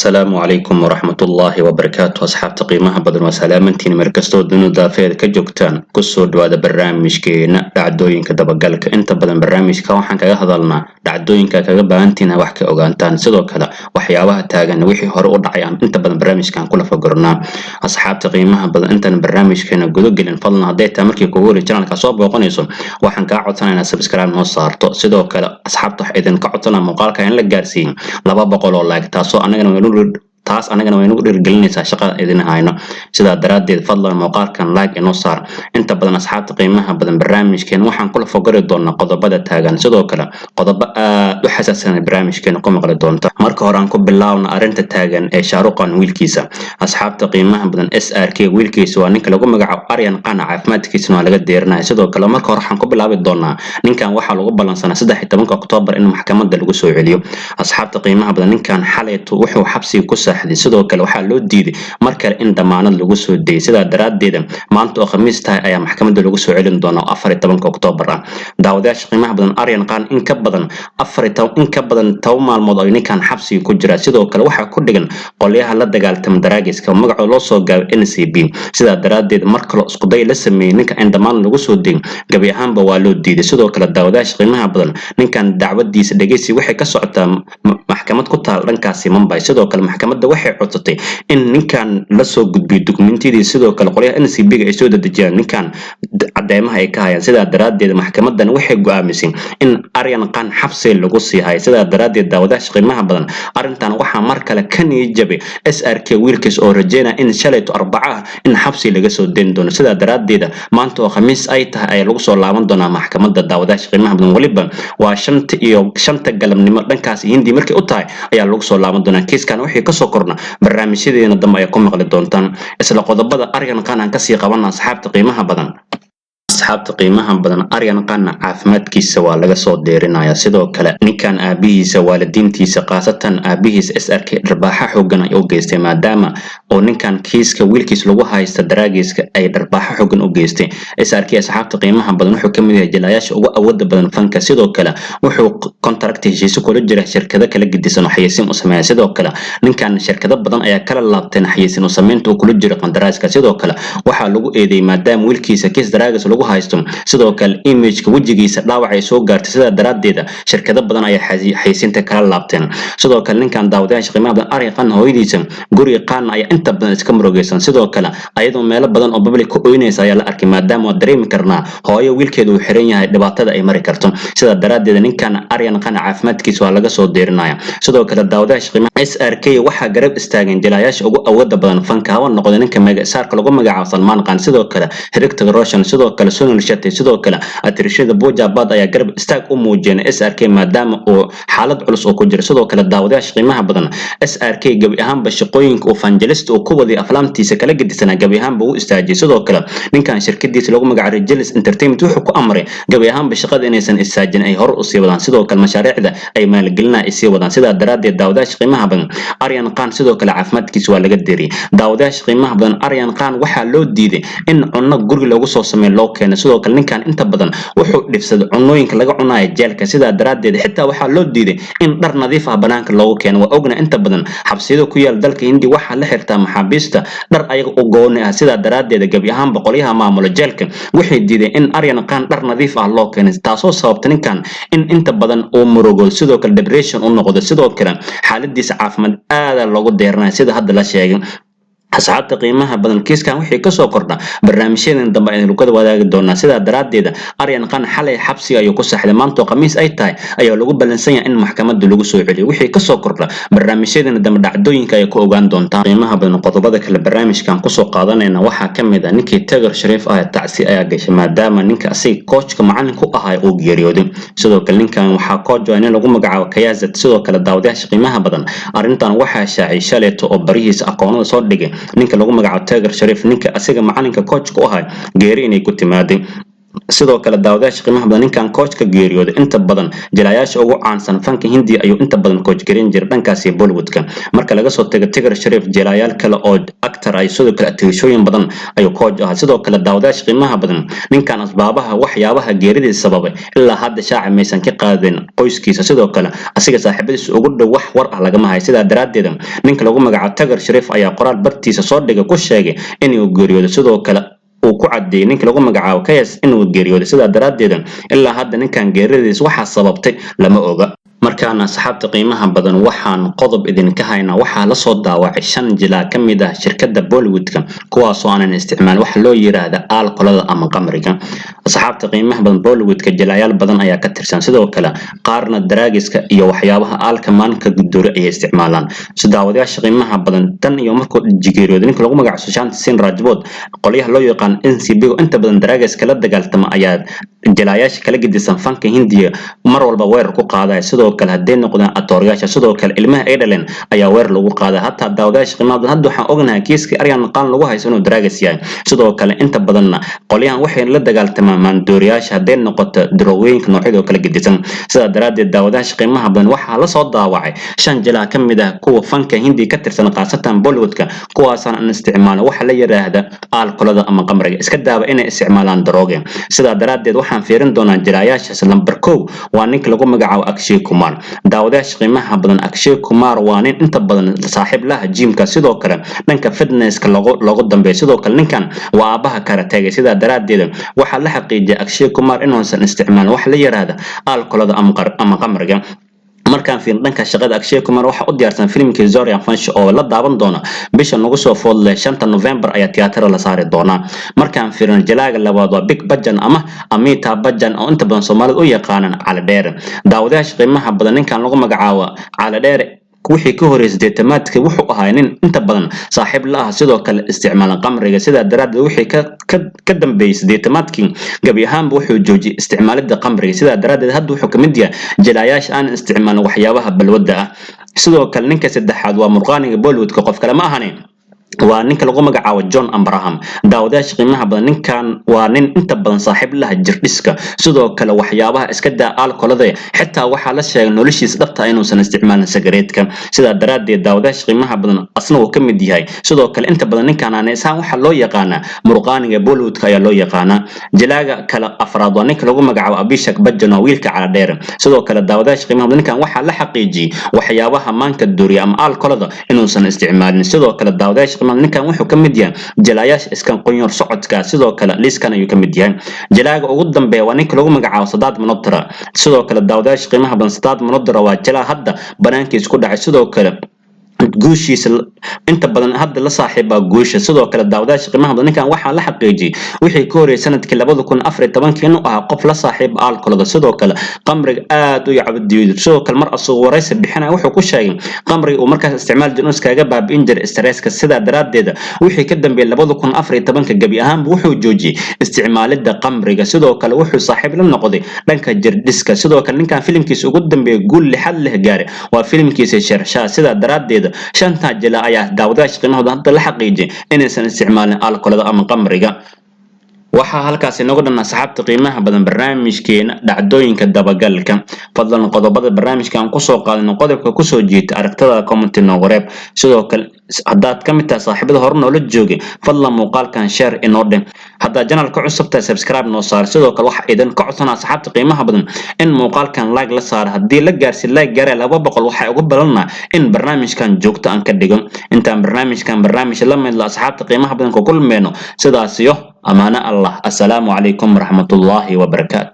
السلام عليكم ورحمة الله وبركاته أصحاب قيمها بدن وسلامتين مركزتو دنو دافيد كجوكتان كسو دوادا برنامجكينا dhacdooyin dabagalka inta badan barnaamijka waxaan kaga hadalnaa dhacdooyinka kaga baahantiina wax ka ogaantaan sidoo kale waxyaabaha taagan wixii hore u dhacay aan inta badan barnaamijkan kula fagornaa asxaabta qiimaha badan intan barnaamijkeena gudo gelin fadlan haday taa markii kugu hore channelka soo booqanayso waxaan ka codsanaynaa subscribe noo saarto sidoo kale asxaabta wax idin ka codsanaa muuqaalka in la gaarsiin 200 oo like taasoo anagana way nagu dhiirgelinaysaa shaqada idin hayno sida daraadeed fadlan muuqaalkan like inoo saar inta badan asxaabta qiimaha badan barnaamijkeena waxaan kula fogari doonaa qodobada taagan sidoo kale qodobo aad u xasaasisan barnaamijkeena ku maqli doonta marka hore aan ku bilaawno arinta taagan ee shaaruqan wiilkiisa asxaabta qiimaha badan SRK wiilkiisa waa ninka lagu magacaabo Aryan Qana caafimaadkiisa waa laga deernaa sidoo kale marka hore waxaan ku bilaabi doonaa ninkan waxa lagu balansanaa 13 Oktoobar in maxkamadda lagu soo celiyo asxaabta qiimaha badan ninkan xalaytu wuxuu xabsi ku sidoo kale waxa loo diiday markale in damaanad lagu soo deeyay sida daraadeed maanta oo khamiis tahay ayaa maxkamadda lagu soo celin doonaa 14 Oktoobar daawadayaasha qiimaha badan Aryan Qan in ka badan 10 maalmood oo ninkan xabsi ku jira sidoo kale waxa ku dhigan qolyaha la dagaaltama daraagiska magaco loo soo gaabay NCB sida daraadeed marka la isku day la sameeyay ninka in damaanad lagu soo deeyay gabi ahaanba waa loo diiday sidoo kale daawadayaasha qiimaha badan ninkan dacwadiisa dhageysi waxay ka socotaa maxkamad ku taal dhankaasi Mumbai sidoo kale maxkamadda waxay codsatay in ninkan la soo gudbiyo dokumentiyada sidoo kale qolyaha NCB ay soo dadajiyaan ninkan cadeymaha ay ka hayaan sida daraadeed maxkamaddan waxay go'aamisay in Aryan Qan xabsi lagu sii hayo sida daraadeed daawadayaasha qiimaha badan arintan waxa mar kale ka niyajabay SRK wiilkiis oo rajeynaa in shalayto Arbaca in xabsi laga soo deyn doono sida daraadeed maanta oo khamiis ay tahay ay lagu soo laaban doonaa maxkamadda daawadayaasha qiimaha badan waliba waa 5 galabnimo dhankaas Hindi markii u tahay ayaa lagu soo laaban doonaa kiiskan wixii ka soo korna barnaamijyadeena dambe ay ku maqli doontaan isla qodobada Aryan Qan aan ka sii qabanaa asxaabta qiimaha badan Aryan Qan caafimaadkiisa waa laga soo deerinayaa sidoo kale ninkan aabihiisa waalidiintiisa qaasatan aabihiisa SRK dharbaaxa xooggan ay u geystay maadaama oo ninkan kiiska wiilkiis lagu haysta daraagiska ay dharbaaxa xooggan u geystay SRK asxaabta qiimaha badan wuxuu ka mid yahay jilayaasha ugu awoodda badan fanka sidoo kale wuxuu contract heshiis kula jira shirkado kala gedisan oo xayeysiin u sameeya sidoo kale ninkan shirkado badan ayaa kala laabteen xayeysiin u sameynta kula jira qandaraaska sidoo kale waxa lagu eedeeyay maadaama wiilkiisa kiis daraagis lagu haysto sidoo kale image-ka wajigiisa dhaawac ay soo gaartay sida daraadeed shirkado badan ayaa xayeysiinta kala laabteen sidoo kale ninkan daawadayaasha qiimaha badan Aryan Qan hooyadiisa guri qaan ayaa inta badan iska murugaysan sidoo kale ayadoo meelo badan oo public ku oynaysa ayaa la arkay maadaama dareemi karnaa hooyo wiilkeedu uu xiran yahay dhibaatada ay mari karto sida daraadeed ninkan Aryan Qan caafimaadkiisa waa laga soo deerinaya sidoo kale daawadayaasha qiimaha SRK waxa garab istaagan jilayaasha ugu awoodda badan fanka hawa noqday ninka magacaarka lagu magacaabo Salman Khan sidoo kale Hrithik Roshan sidoo kale Sunil Shetty sidoo kale atirashada Pooja Bhatt ayaa garab istaag u muujiyay SRK maadaama uu xaalad culus oo ku jira sidoo kale daawadayaasha qiimaha badan SRK gabi ahaanba shaqooyinka uu fanjalist oo ku waday aflaamtiisa kala gedisanaa gabi ahaanba uu istaajiyay sidoo kale ninkan shirkadiisa lagu magacaabo Regelis Entertainment wuxuu ku amray gabi ahaanba shaqada inaysan istaajin ay hor u sii wadaan sidoo kale mashaariicda ay maalgelinaa ay sii wadaan sida daraadeed daawadayaasha qiimaha badan Aryan Qan sidoo kale caafimaadkiisa waa laga deeriyay daawadayaasha qiimaha badan Aryan Qan waxa loo diiday in cunno guriga lagu soo sameeyo loo keeno sidoo kale ninkan inta badan wuxuu dhibsaday cunnooyinka laga cunayo jeelka sida daraadeed xitaa waxa loo diiday in dhar nadiif ah banaanka loogu keeno waa ogna inta badan xabsiyada ku yaal dalka Hindi waxa la xirtaa maxaabiista dhar ayaga u gooni ah sida daraadeed gabi ahaan boqoliyaha maamula jeelka waxay diiday in Aryan Qan dhar nadiif ah loo keeno taasoo sababtay ninkan in inta badan uu murugo sidoo kale depression u noqdo sidoo kale xaaladiisa caafimaad aad loogu deernaa sida hadda la sheegay asxaabta qiimaha badan kiiskan wixii ka soo kordha barnaamijyadeena dambe ay lagu wadaagi doonaa sida daraadeed Aryan Qan xalay xabsi ayuu ku saxday maanta khamiis ay tahay ayaa lagu balansan yahay in maxkamadda lagu soo celiyo wixii ka soo kordha barnaamijyadeena dambe dhacdooyinka ay ku ogaan doontaan qiimaha badan qodobada kale barnaamijkan ku soo qaadanayna waxa kamid ah ninkii Tagar Sharif ah tacsi ayaa gashay maadaama ninka asig coachka macalinka u ahaa uu geeriyooday sidoo kale ninkan waxa coach in lagu magacaabo Kayazat sidoo kale daawadayaasha qiimaha badan arintan waxa shaacay shalayto oo barihiisa aqoonada soo dhigay ninka lagu magacaabo Tagar Sharif ninka asiga macalinka coachka u ahaa geeri inay ku timaaday sidoo kale daawadayaasha qiimaha badan ninkan coachka geeriyooday inta badan jilayaasha ugu caansan fanka Hindiya ayuu inta badan coach gareyn jiray dhankaasi Bollywoodka marka laga soo tago Tigger Sharif jilayaal kale oo actor ay sidoo kale attention badan ayuu coach ahaa sidoo kale daawadayaasha qiimaha badan ninkan asbaabaha waxyaabaha geeridiisa sababay ilaa hadda shaaci maysan ka qaadin qoyskiisa sidoo kale asiga saaxiibadiisa ugu dhow wax war ah lagama hayo sida daraadeed ninka lagu magacaabo Tigger Sharif ayaa qoraal bartiisa soo dhigay ku sheegay inuu geeriyooday sidoo kale uu ku cadeeyay ninka lagu magacaabo KS inuu geeriyooday sida daraadeed ilaa hadda ninkan geeridiisa waxa sababtay lama oga markaana asxaabta qiimaha badan waxaan qodob idinka haynaa waxaa la soo daawacay 5 jilaa kamid ah shirkadda Bollywoodka kuwaas oo aan isticmaal wax loo yiraahdo alcoholada ama qamriga asxaabta qiimaha badan Bollywoodka jilayaal badan ayaa ka tirsan sidoo kale qaarna daraagiska iyo waxyaabaha alkamaanka guddoore ay isticmaalaan sidaawadayaasha qiimaha badan tan iyo markuu jigeeriyooday ninka lagu magacaabo Sushant Singh Rajput qolyaha loo yaqaan NCB oo inta badan daraagiska la dagaaltama ayaa jilayaasha kala gedisan fanka Hindiya mar walba weerar ku qaadaya sidoo kale haday noqdaan atoryaasha sidoo kale ilmaha ay dhaleen ayaa weer lagu qaaday hatta daawadayaasha qiimaha hadda waxaan ognahay kiiska Aryan Khan lagu haysto inuu daraagas yahay sidoo kale inta badanna qolyahan waxay la dagaaltamaan dooriyaasha haday noqoto darooyinka noocyada kala gedisan sida daraadeed daawadayaasha qiimaha badan waxaa la soo daawacay 5 jilaa kamid ah kuwa fanka Hindi ka tirsan qaasatan Bollywoodka kuwaas aan isticmaalo waxa la yiraahdo alcoholada ama qamriga iska daaba inay isticmaalaan darooga sida daraadeed waxaan fiirin doonaa jilayaasha number 1 waa ninka lagu magacaabo Akshay Kumar daawadayaasha qiimaha badan Akshay Kumar waa nin inta badan saaxiib la jimka sidoo kale dhanka fitnesska lagu dambeeyo sidoo kale ninkan waa aabaha karatega sida daraadeed waxa la xaqiijiyay Akshay Kumar inuu san isticmaalo wax la yiraahdo alcoholada ama qamriga markaan fiirin dhanka shaqada Akshay Kumar waxa u diyaarsan filimkii Zorian Fansh oo la daawan doona bisha nagu soo foodlay 5 November ayaa tiyaatar la saari doona markaan fiirin jalaaga labaad waa Big Bajan ama Amitabh Bachchan oo inta badan Soomaalidu u yaqaanaan Cali Dheere daawadayaasha qiimaha badan ninkan lagu magacaabo Cali Dheere wixii ka horeysay tamaadka wuxuu ahaa nin inta badan saaxiib la ah sidoo kale isticmaal qamriga sida daraadeed wixii ka dambeeyay tamaadkii gabi ahaanba wuxuu joojiyay isticmaalida qamriga sida daraadeed hadda wuxuu kamid yahay jilayaasha aan isticmaalin waxyaabaha balwada ah sidoo kale ninka saddexaad waa murqaaniga Bollywoodka qof kale ma ahane waa ninka lagu magacaabo John Abraham daawadayaasha qiimaha badan ninkan waa nin inta badan saaxiib la jirdhiska sidoo kale waxyaabaha iska daa alcoholada xitaa waxa la sheegay noloshiisa dhabta inuusan isticmaalin sigareedka sida daraadeed daawadayaasha qiimaha badan asna uu kamid yahay sidoo kale inta badan ninkan aan isaan waxa loo yaqaan murqaaniga Bollywoodka ayaa loo yaqaan jilaaga kala afraad waa ninka lagu magacaabo Abhishek Bachchan oo wiilka Cali Dheere sidoo kale daawadayaasha qiimaha badan ninkan waxa la xaqiijiyay waxyaabaha maanka dooriya ama alcoholada inuusan isticmaalin sidoo kale daawadayaasha ninkan wuxuu kamid yahay jilayaasha iskan qoynor socodka sidoo kale liiskan ayuu kamid yahay jilaaga ugu dambeeya waa ninka lagu magacaabo Siddharth Malhotra sidoo kale daawadayaasha qiimaha badan Siddharth Malhotra waa jilaa hadda banaankiisa ku dhacay sidoo kale guushiisa inta badan hadda la saaxiiba guusha sidoo kale daawadayaasha qiimaha badan ninkan waxa la xaqiijiyay wixii ka horeeyay sanadkii 2014 inuu ahaa qof la saaxiib alcoholada sidoo kale qamriga aad u yacabdiyo sidoo kale mar asoo waraysi bixinay wuxuu ku sheegay qamriga uu markaas isticmaal jiray iskaga baabi'in jiray stresska sida daraadeed wixii ka dambeeyay 2014 gabi ahaan wuxuu joojiyay isticmaalida qamriga sidoo kale wuxuu saaxiib la noqday dhanka jirdhiska sidoo kale ninkan filimkiisa ugu dambeeyay guul lixad leh gaaray waa filimkiisa Shershaa sida daraadeed 5 jilaa ayaa daawadayaasha qiimaha hadda la xaqiijiyay inaysan isticmaalin alcoholada ama qamriga waxaa halkaas inagu dhan asxaabta qiimaha badan barnaamijkeena dhacdooyinka dabagalka fadlan qodobada barnaamijkan ku soo qaadano qodobka ku soo jeeta aragtada comment noogu reeb sidoo kale haddaad ka mid tahay saaxiibada hore noola joogay fadlan muuqaalkan share inoo dheh hadda channelka cusub tahay subscribe noo saar sidoo kale waxa idin ka codsanaa asxaabta qiimaha badan in muuqaalkan like la saar haddii la gaarsiin like gaar 200 waxa ugu balanna in barnaamijkan joogto aan ka dhigo intaan barnaamijkan barnaamij la mid la asxaabta qiimaha badan ku kulmeeno sidaas iyo amaana Allah assalaamu calaykum waraxmatullaahi wabarakaatuh